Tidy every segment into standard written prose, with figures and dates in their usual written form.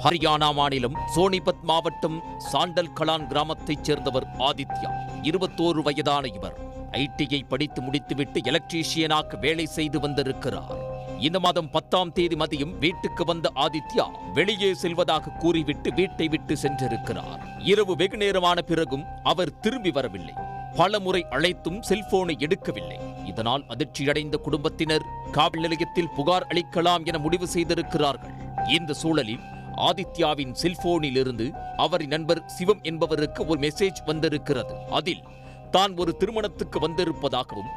ஹரியானா மாநிலம் சோனிபத் மாவட்டம் சாண்டல் கலான் கிராமத்தைச் சேர்ந்தவர் ஆதித்யா. 21 வயதான இவர் ஐடிஐ படித்து முடித்துவிட்டு எலக்ட்ரீஷியனாக வேலை செய்து வந்திருக்கிறார். இந்த மாதம் 10ஆம் தேதி மதியம் வீட்டுக்கு வந்த ஆதித்யா வெளியே செல்வதாக கூறிவிட்டு வீட்டை விட்டு சென்றிருக்கிறார். இரவு வெகு நேரமான பிறகும் அவர் திரும்பி வரவில்லை. பலமுறை அழைத்தும் செல்போனை எடுக்கவில்லை. இதனால் அதிர்ச்சியடைந்த குடும்பத்தினர் காவல் நிலையத்தில் புகார் அளிக்கலாம் என முடிவு செய்திருக்கிறார்கள். இந்த சூழலில் ஆதித்யாவின் செல்போனில் இருந்து அவரின் நண்பர் சிவம் என்பவருக்கு ஒரு மெசேஜ் வந்திருக்கிறது. அதில் தான் ஒரு திருமணத்துக்கு வந்திருப்பதாகவும்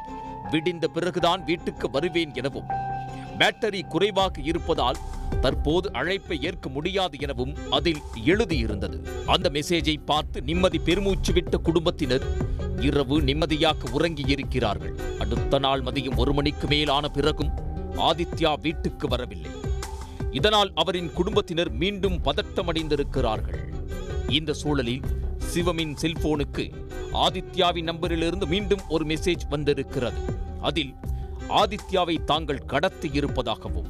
விடிந்த பிறகுதான் வீட்டுக்கு வருவேன் எனவும் பேட்டரி குறைவாக இருப்பதால் தற்போது அழைப்பை ஏற்க முடியாது எனவும் அதில் எழுதியிருந்தது. அந்த மெசேஜை பார்த்து நிம்மதி பெருமூச்சு விட்ட குடும்பத்தினர் இரவு நிம்மதியாக உறங்கியிருக்கிறார்கள். அடுத்த நாள் மதியம் 1 மணிக்கு மேலான பிறகும் ஆதித்யா வீட்டுக்கு வரவில்லை. இதனால் அவரின் குடும்பத்தினர் மீண்டும் பதட்டமடைந்திருக்கிறார்கள். இந்த சூழலில் சிவமின் செல்போனுக்கு ஆதித்யாவின் நம்பரிலிருந்து மீண்டும் ஒரு மெசேஜ் வந்திருக்கிறது. அதில் ஆதித்யாவை தாங்கள் கடத்தி இருப்பதாகவும்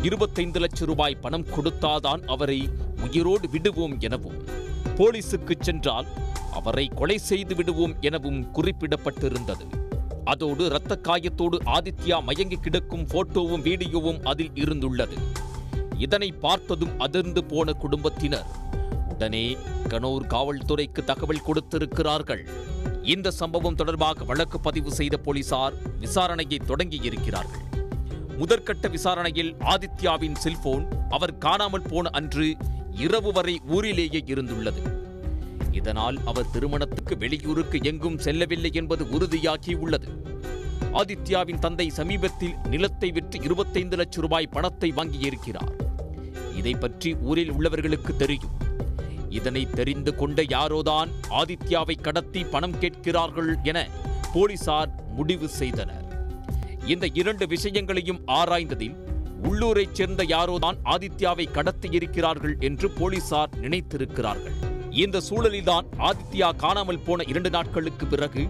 25 லட்சம் ரூபாய் பணம் கொடுத்தாதான் அவரை உயிரோடு விடுவோம் எனவும் போலீசுக்கு சென்றால் அவரை கொலை செய்து விடுவோம் எனவும் குறிப்பிடப்பட்டிருந்தது. அதோடு இரத்த காயத்தோடு ஆதித்யா மயங்கி கிடக்கும் போட்டோவும் வீடியோவும் அதில் இருந்துள்ளது. இதனை பார்த்ததும் அதிர்ந்து போன குடும்பத்தினர் உடனே கனூர் காவல்துறைக்கு தகவல் கொடுத்திருக்கிறார்கள். இந்த சம்பவம் தொடர்பாக வழக்கு பதிவு செய்த போலீசார் விசாரணையை தொடங்கியிருக்கிறார்கள். முதற்கட்ட விசாரணையில் ஆதித்யாவின் செல்போன் அவர் காணாமல் போன அன்று இரவு வரை ஊரிலேயே இருந்துள்ளது. இதனால் அவர் திருமணத்துக்கு வெளியூருக்கு எங்கும் செல்லவில்லை என்பது உறுதியாகியுள்ளது. ஆதித்யாவின் தந்தை சமீபத்தில் நிலத்தை விற்று 25 லட்சம் ரூபாய் பணத்தை வாங்கியிருக்கிறார். இதை பற்றி ஊரில் உள்ளவர்களுக்கு தெரியும். இதனை தெரிந்து கொண்ட யாரோதான் ஆதித்யாவை கடத்தி பணம் கேட்கிறார்கள் என போலீசார் முடிவு செய்தனர். இந்த 2 விஷயங்களையும் ஆராய்ந்ததில் உள்ளூரைச் சேர்ந்த யாரோதான் ஆதித்யாவை கடத்தி இருக்கிறார்கள் என்று போலீசார் நினைத்திருக்கிறார்கள். இந்த சூழலில்தான் ஆதித்யா காணாமல் போன 2 நாட்களுக்கு பிறகு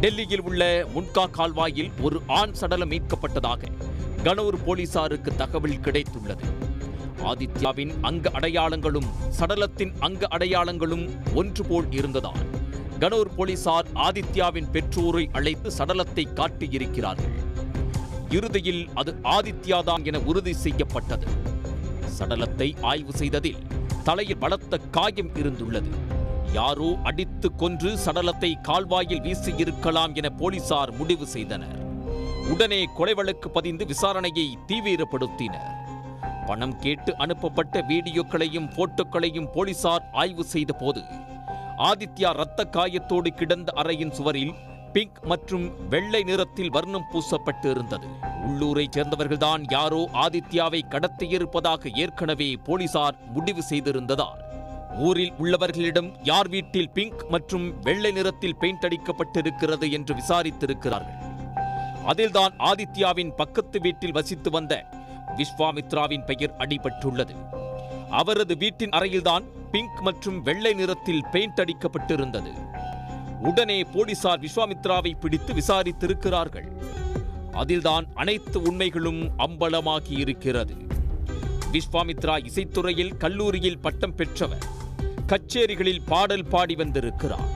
டெல்லியில் உள்ள முன்கா கால்வாயில் ஒரு ஆண் சடலம் மீட்கப்பட்டதாக கனூர் போலீசாருக்கு தகவல் கிடைத்துள்ளது. ஆதித்யாவின் அங்க அடையாளங்களும் சடலத்தின் அங்க அடையாளங்களும் ஒன்று போல் இருந்ததால் கனூர் போலீசார் ஆதித்யாவின் பெற்றோரை அழைத்து சடலத்தை காட்டியிருக்கிறார்கள். இறுதியில் அது ஆதித்யாதான் என உறுதி செய்யப்பட்டது. சடலத்தை ஆய்வு செய்ததில் தலையில் பலத்த காயம் இருந்துள்ளது. யாரோ அடித்து கொன்று சடலத்தை கால்வாயில் வீசியிருக்கலாம் என போலீசார் முடிவு செய்தனர். உடனே கொலை வழக்கு பதிந்து விசாரணையை தீவிரப்படுத்தினர். பணம் கேட்டு அனுப்பப்பட்ட வீடியோக்களையும் போட்டோக்களையும் போலீசார் ஆய்வு செய்த போது ஆதித்யா இரத்த காயத்தோடு கிடந்த அறையின் சுவரில் பிங்க் மற்றும் வெள்ளை நிறத்தில் வர்ணம் பூசப்பட்டு இருந்தது. உள்ளூரைச் சேர்ந்தவர்கள்தான் யாரோ ஆதித்யாவை கடத்தியிருப்பதாக ஏற்கனவே போலீசார் முடிவு செய்திருந்ததால் ஊரில் உள்ளவர்களிடம் யார் வீட்டில் பிங்க் மற்றும் வெள்ளை நிறத்தில் பெயிண்ட் அடிக்கப்பட்டிருக்கிறது என்று விசாரித்திருக்கிறார்கள். அதில்தான் ஆதித்யாவின் பக்கத்து வீட்டில் வசித்து வந்த விஸ்வாமித்ராவின் பெயர் அடிபட்டுள்ளது. அவரது வீட்டின் அறையில்தான் பிங்க் மற்றும் வெள்ளை நிறத்தில் பெயிண்ட் அடிக்கப்பட்டிருந்தது. உடனே போலீசார் விஸ்வாமித்ராவை பிடித்து விசாரித்திருக்கிறார்கள். அதில்தான் அனைத்து உண்மைகளும் அம்பலமாகி இருக்கிறது. விஸ்வாமித்ரா இசைத்துறையில் கல்லூரியில் பட்டம் பெற்றவர். கச்சேரிகளில் பாடல் பாடி வந்திருக்கிறார்.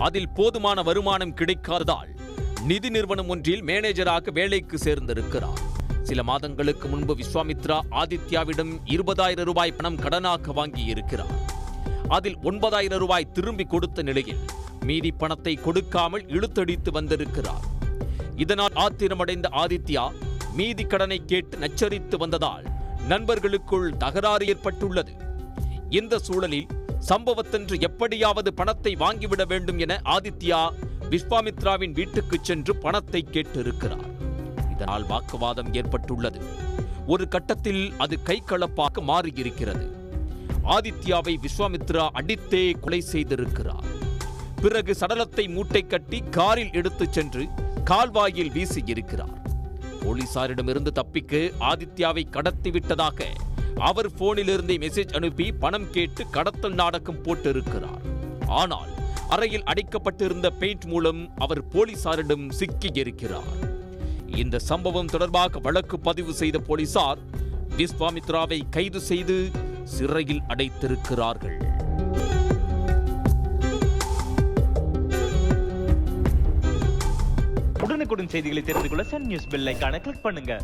அதில் போதுமான வருமானம் கிடைக்காததால் நிதி நிறுவனம் ஒன்றில் மேனேஜராக வேலைக்கு சேர்ந்திருக்கிறார். சில மாதங்களுக்கு முன்பு விஸ்வாமித்ரா ஆதித்யாவிடம் 20,000 ரூபாய் பணம் கடனாக வாங்கி இருக்கிறார். அதில் 9,000 ரூபாய் திரும்பி கொடுத்த நிலையில் மீதி பணத்தை கொடுக்காமல் இழுத்தடித்து வந்திருக்கிறார். இதனால் ஆத்திரமடைந்த ஆதித்யா மீதி கடனை கேட்டு நச்சரித்து வந்ததால் நண்பர்களுக்குள் தகராறு ஏற்பட்டுள்ளது. இந்த சூழலில் சம்பவத்தன்று எப்படியாவது பணத்தை வாங்கிவிட வேண்டும் என ஆதித்யா விஸ்வாமித்ராவின் வீட்டுக்கு சென்று பணத்தை கேட்டிருக்கிறார். இதனால் வாக்குவாதம் ஏற்பட்டுள்ளது. ஒரு கட்டத்தில் அது கைகலப்பாக மாறியிருக்கிறது. ஆதித்யாவை விஸ்வாமித்ரா அடித்தே கொலை செய்திருக்கிறார். பிறகு சடலத்தை மூட்டை கட்டி காரில் எடுத்துச் சென்று கால்வாயில் வீசியிருக்கிறார். போலீசாரிடமிருந்து தப்பிக்க ஆதித்யாவை கடத்திவிட்டதாக அவர் போனிலிருந்தே மெசேஜ் அனுப்பி பணம் கேட்டு கடத்தல் நாடகம் போட்டிருக்கிறார். ஆனால் அறையில் அடைக்கப்பட்டிருந்த பெயிண்ட் மூலம் அவர் போலீசாரிடம் சிக்கியிருக்கிறார். இந்த சம்பவம் தொடர்பாக வழக்கு பதிவு செய்த போலீசார் விஸ்வாமித்ராவை கைது செய்து சிறையில் அடைத்திருக்கிறார்கள். உடனுக்குடன் செய்திகளை தெரிந்து கொள்ள சன் நியூஸ் பெல் ஐகானை கிளிக் பண்ணுங்க.